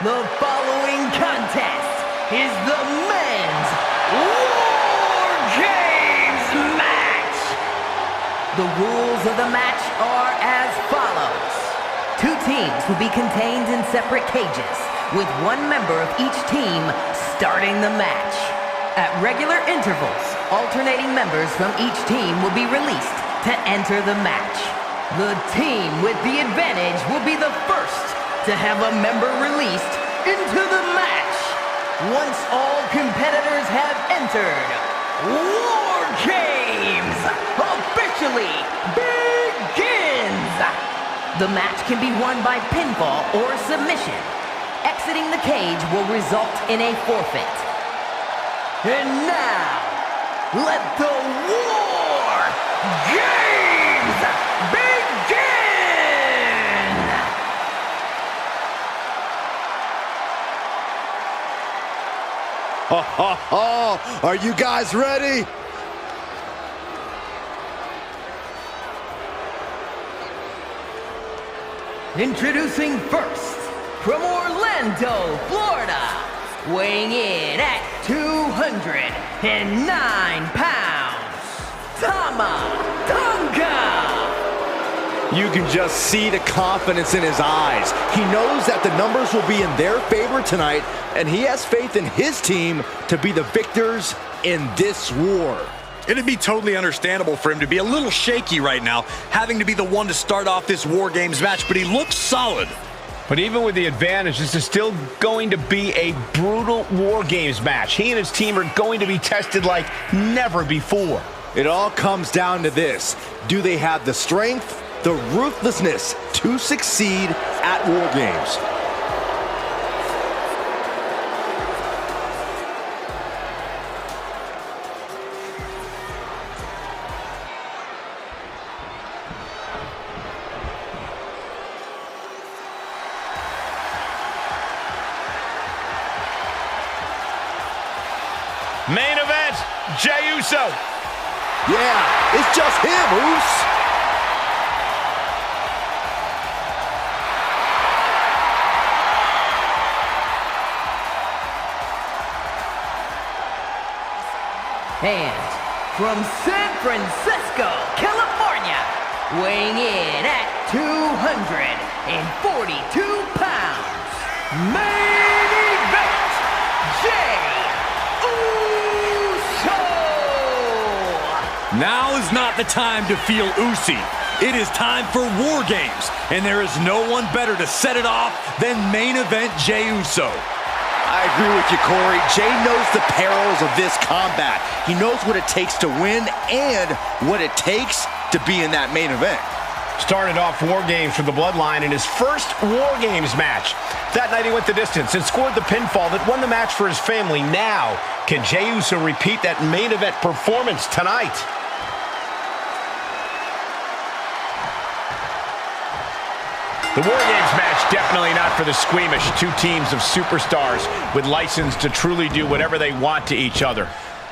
The following contest is the men's WarGames match. The rules of the match are as follows. Two teams will be contained in separate cages, with one member of each team starting the match. At regular intervals, alternating members from each team will be released to enter the match. The team with the advantage will be the first to have a member released into the match. Once all competitors have entered, WarGames officially begins. The match can be won by pinfall or submission. Exiting the cage will result in a forfeit. And now, let the WarGames begin! Are you guys ready? Introducing first, from Orlando, Florida, weighing in at 209 pounds, Tama Tonga. You can just see the confidence in his eyes. He knows that the numbers will be in their favor tonight, and he has faith in his team to be the victors in this war. It'd be totally understandable for him to be a little shaky right now, having to be the one to start off this WarGames match, but he looks solid. But even with the advantage, this is still going to be a brutal WarGames match. He and his team are going to be tested like never before. It all comes down to this. Do they have the strength, the ruthlessness to succeed at WarGames? Main event, Jey Uso. Yeah, it's just him, Uso. And from San Francisco, California, weighing in at 242 pounds, main event, Jey Uso! Now is not the time to feel oozy. It is time for WarGames, and there is no one better to set it off than main event Jey Uso. I agree with you, Corey. Jey knows the perils of this combat. He knows what it takes to win and what it takes to be in that main event. Started off WarGames for the Bloodline in his first WarGames match. That night he went the distance and scored the pinfall that won the match for his family. Now, can Jey Uso repeat that main event performance tonight? The WarGames match, definitely not for the squeamish. Two teams of superstars with license to truly do whatever they want to each other.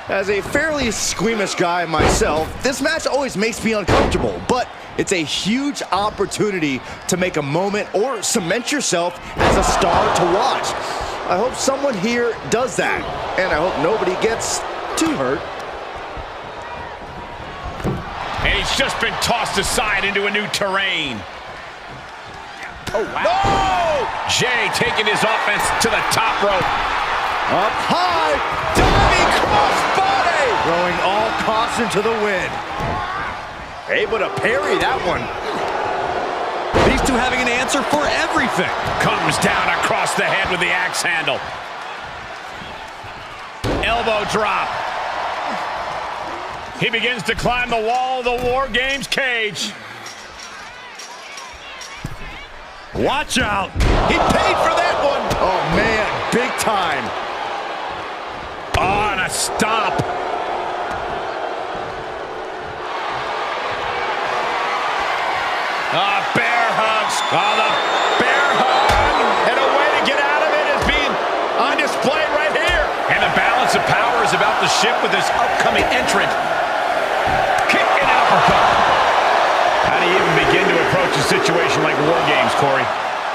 As a fairly squeamish guy myself, this match always makes me uncomfortable, but it's a huge opportunity to make a moment or cement yourself as a star to watch. I hope someone here does that, and I hope nobody gets too hurt. And he's just been tossed aside into a new terrain. Oh, wow. No! Jey taking his offense to the top rope. Up high, diving crossbody! Throwing all caution to the wind. Able to parry that one. These two having an answer for everything. Comes down across the head with the axe handle. Elbow drop. He begins to climb the wall of the WarGames cage. Watch out. He paid for that one. Oh, man, big time. Oh, and a stop. Bear hugs. Oh, the bear hug. And a way to get out of it is being on display right here. And the balance of power is about to shift with this upcoming entrant. Kick and uppercut. How do you even begin to approach a situation like WarGames, Corey?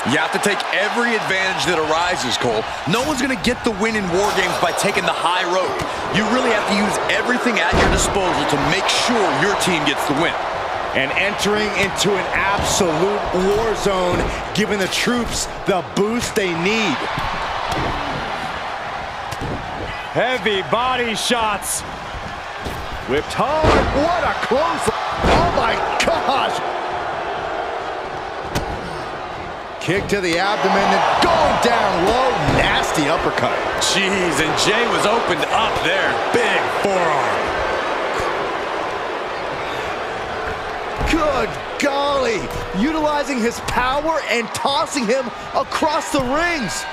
You have to take every advantage that arises, Cole. No one's going to get the win in WarGames by taking the high road. You really have to use everything at your disposal to make sure your team gets the win. And entering into an absolute war zone, giving the troops the boost they need. Heavy body shots. Whipped hard. What a close. Oh my gosh. Kick to the abdomen, then going down low, nasty uppercut. Jeez, and Jay was opened up there. Big forearm. Good golly, utilizing his power and tossing him across the rings.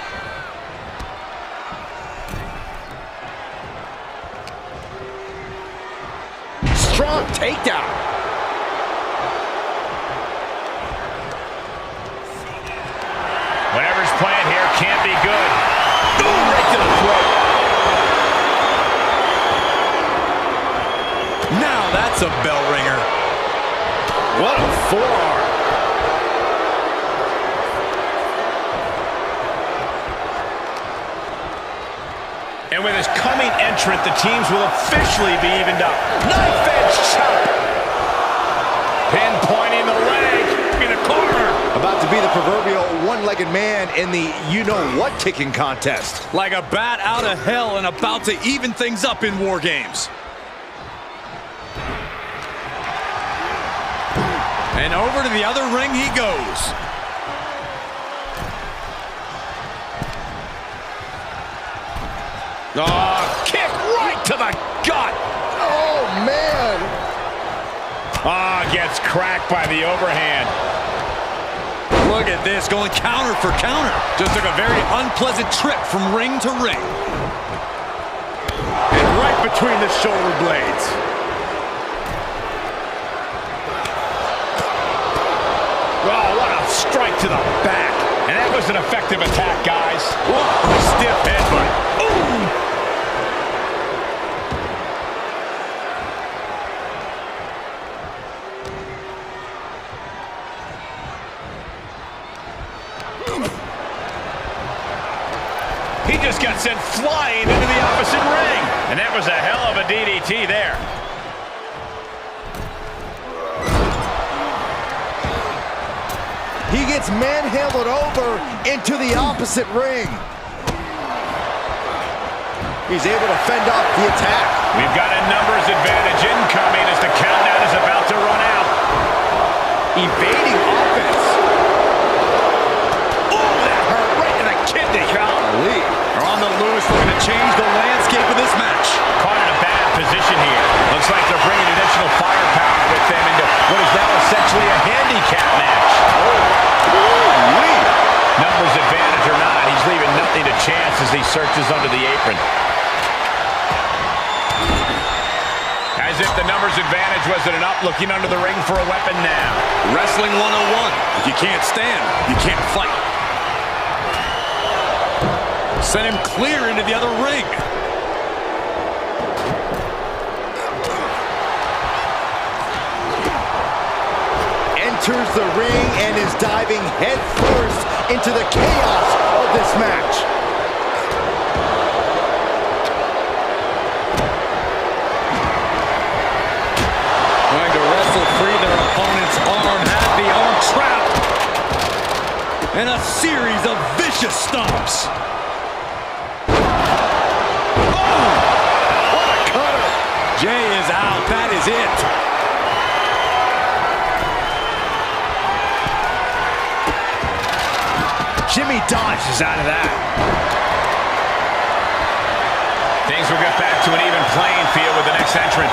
Strong takedown. Whatever's playing here can't be good. Ooh, right to the throat. Now that's a bell ringer. What a forearm. And with his coming entrant, the teams will officially be evened up. Knife edge chop. Pinpointing the leg in the corner. About to be the proverbial one-legged man in the you-know-what kicking contest. Like a bat out of hell and about to even things up in WarGames. And over to the other ring he goes. Oh, kick right to the gut. Oh, man. Ah, gets cracked by the overhand. Look at this, going counter for counter. Just took a very unpleasant trip from ring to ring. And right between the shoulder blades. Oh, what a strike to the back. And that was an effective attack, guys. Whoa, stiff headbutt. Ooh. He just got sent flying into the opposite ring. And that was a hell of a DDT there. He gets manhandled over into the opposite ring. He's able to fend off the attack. We've got a numbers advantage incoming as the countdown is about to run out. Evading offense. Oh, that hurt right in the kidney. Golly. They're on the loose, looking to change the landscape of this match. Caught in a bad position here. Looks like they're bringing additional firepower with them into what is now essentially a handicap match. Numbers advantage or not, he's leaving nothing to chance as he searches under the apron. As if the numbers advantage wasn't enough, looking under the ring for a weapon now. Wrestling 101. If you can't stand, you can't fight. Sent him clear into the other ring. Enters the ring and is diving headfirst into the chaos of this match. Trying to wrestle free their opponent's arm, had the arm trapped. And a series of vicious stomps. Oh! What a cutter! Jay is out, that is it. Jimmy dodges out of that. Things will get back to an even playing field with the next entrant.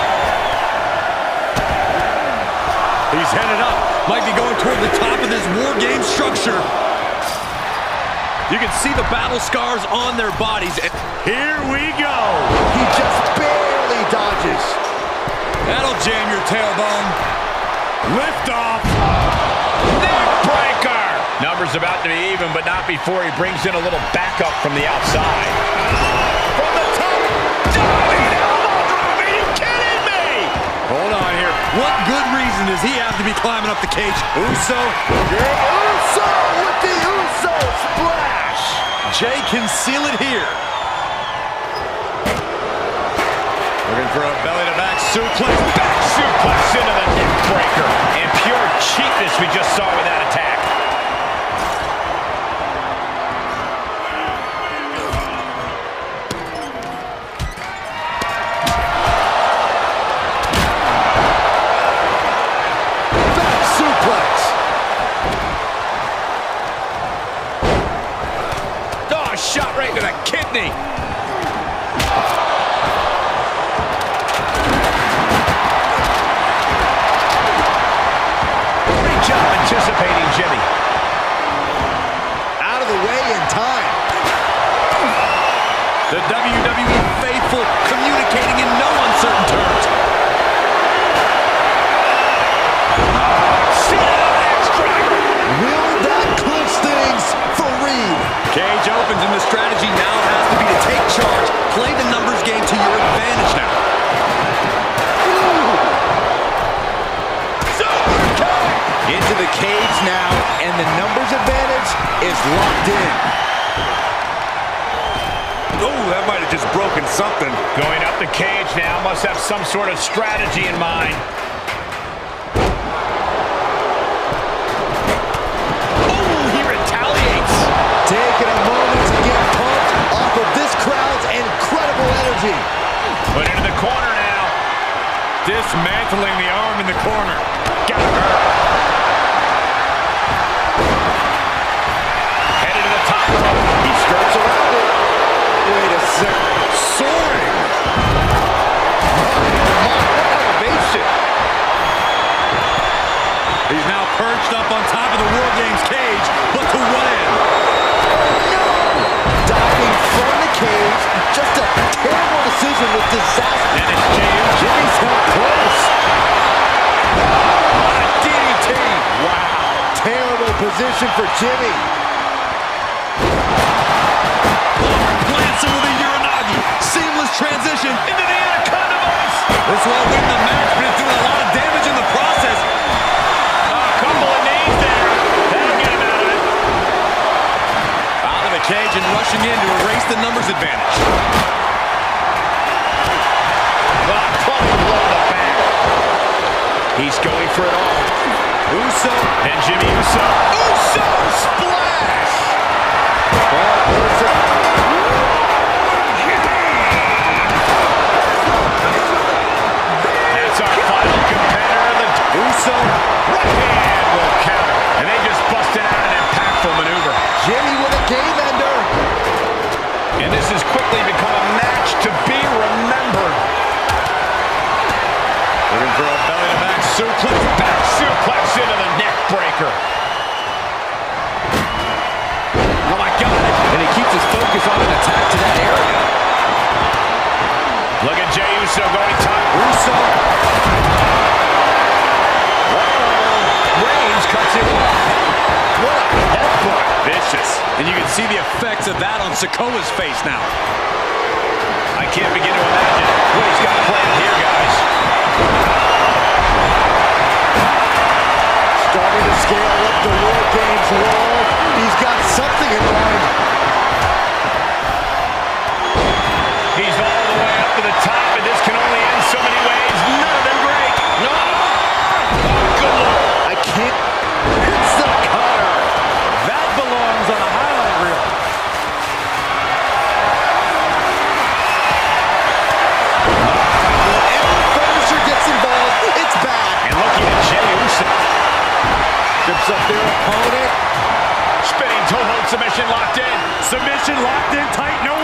He's headed up. Might be going toward the top of this WarGames structure. You can see the battle scars on their bodies. And here we go. He just barely dodges. That'll jam your tailbone. Lift off. Neck breaker. Numbers about to be even, but not before he brings in a little backup from the outside. From the top. Diving elbow drop. Are you kidding me? Hold on here. What good reason does he have to be climbing up the cage? Uso. Uso with the Uso splash. Jay can seal it here. Looking for a belly-to-back suplex. Back suplex into the neck breaker. And pure cheapness we just saw with that attack. Back suplex. Oh, shot right to the kidney. Anticipating Jimmy. Out of the way in time. The WWE faithful communicating in no uncertain terms. Will that clinch things for Reed? Cage opens and the strategy now has to be to take charge. Play the numbers game to your advantage now. Into the cage now, and the numbers advantage is locked in. Oh, that might have just broken something. Going up the cage now, must have some sort of strategy in mind. Oh, he retaliates. Taking a moment to get pumped off of this crowd's incredible energy. Put into the corner now. Dismantling the arm in the corner. Got her. He skirts around it. Wait a second. Soaring. Elevation. He's now perched up on top of the WarGames cage, but to what end? No! Diving from the cage. Just a terrible decision with disaster. And it's James. Jimmy's held close. What a DDT. Wow. Terrible position for Jimmy. Plants him with a Uranagi. Seamless transition Into the Anaconda voice. This won't win the match, but it's doing a lot of damage in the process. A couple of knees there. That'll get him out of it. Out of the cage and rushing in to erase the numbers advantage. Pulling blow to the back. He's going for it all. Uso. And Jimmy Uso. Uso splash. That's our final competitor. The Uso. right hand will counter. And they just busted out an impactful maneuver. Jimmy with a game ender. And this has quickly become a match to be remembered. Looking for a belly-to-back suplex. Back suplex into the neck breaker. Oh, my God. And he keeps his focus on an attack to that area. Look at Jey Uso going top. Uso. Reigns cuts him off. What a headbutt. Vicious. And you can see the effects of that on Sikoa's face now. I can't begin to imagine what he's got planned here, guys. Starting to scale up the WarGames wall. He's got something in mind. He's all the way up to the top, and this can only end so many ways. None of them great. No. Good Lord. I can't. It's the cutter. That belongs on a highlight reel. Whenever furniture gets involved, it's bad. And looking at Jey Uso. Trips up their opponent. Spinning toe hold submission locked in. Submission locked in tight. No.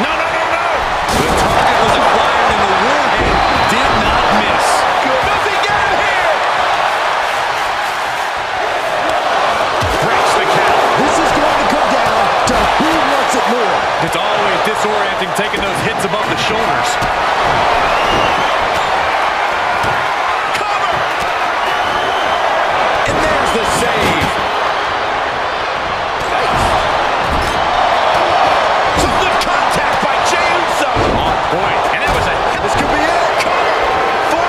No, no, no, no. The target was acquired and the warhead did not miss. Does he get him here? Breaks the count. This is going to come down to who wants it more. It's always disorienting taking those hits above the shoulders. Cover. And there's the save. Good contact by Jey Uso. On point. And that was a... This could be it. Cover. For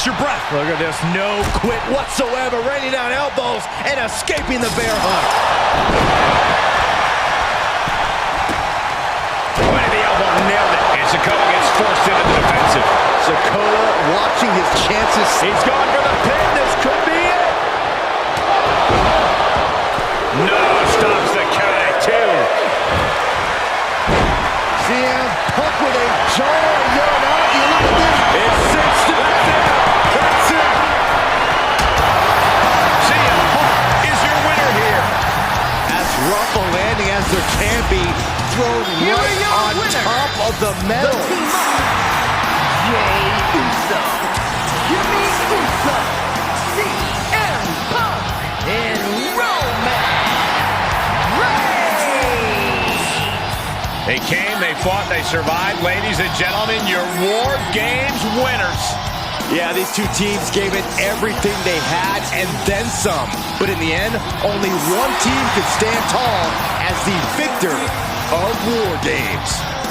catch your breath. Look at this, no quit whatsoever, raining down elbows and escaping the bear hug. Point of the elbow, nailed it. And Sikoa gets forced into the defensive. Sikoa watching his chances. He's going for the pin. This could be it. No, stops the count at 2. CM Punk with a jaw. You're not. You look at this. It's cinched to the down. That's it. CM Punk is your winner here. As rough a landing as there can be, thrown Here right are your on winners, top of the The metal. team of Jey Uso, Jimmy Uso, CM Punk, and Roman Reigns. They came, they fought, they survived. Ladies and gentlemen, your War Games winners. Yeah, these two teams gave it everything they had and then some. But in the end, only one team could stand tall as the victor of War Games.